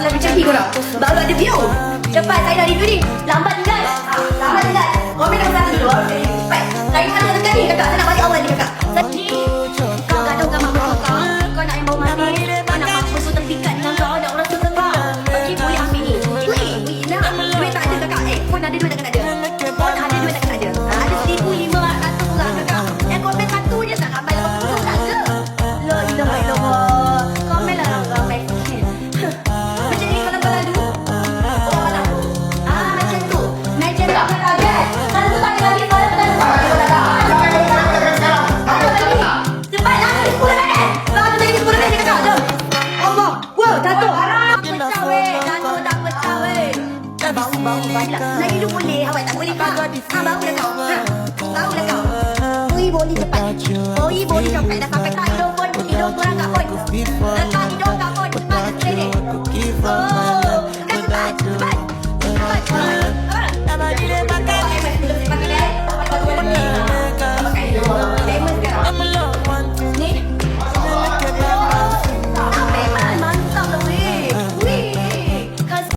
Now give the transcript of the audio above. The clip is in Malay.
dalam macam ni korang. Baru ada view. Cepat saya dah review ni. Lambat ingat. Lambat ingat. Komen nombor 1 dulu. Cepat. Saya nak tekan ni kakak. Saya nak balik awal ni kakak. Ni kau gaduh dengan mak kau. Kau nak yang bau mati. Kau nak mampu su terpikat dengan kau. Nak orang su tengah. Okey, boleh ambil ni. Wih, nak. Duit tak ada kakak. Kau ada duit tak ada. Kau nak ada duit tak ada. Ada 1,500 orang kakak. Yang komen satu je tak sampai 80 tak ke? La ilaha illallah. Komen lah ramai sikit. Macam ni kalau kau lalu. Oh, lalu. Macam tu. Macam tu kakak kan? Kalau tu tak ada lagi, kalau tu tak ada. Cepatlah, 10 minit. Kalau tu tak ada 10 minit kakak. Jom. Allah. Wow, jatuh. Pecah weh. Jatuh tak pecah weh. Bau baiklah. Nak hidup boleh, awak tak boleh pak. Bau dah kau. Bau dah kau. Ui, boli cepat. Ui, boli cepat. Dah sampai tak hidung pun. Hidung tu rangkap pun.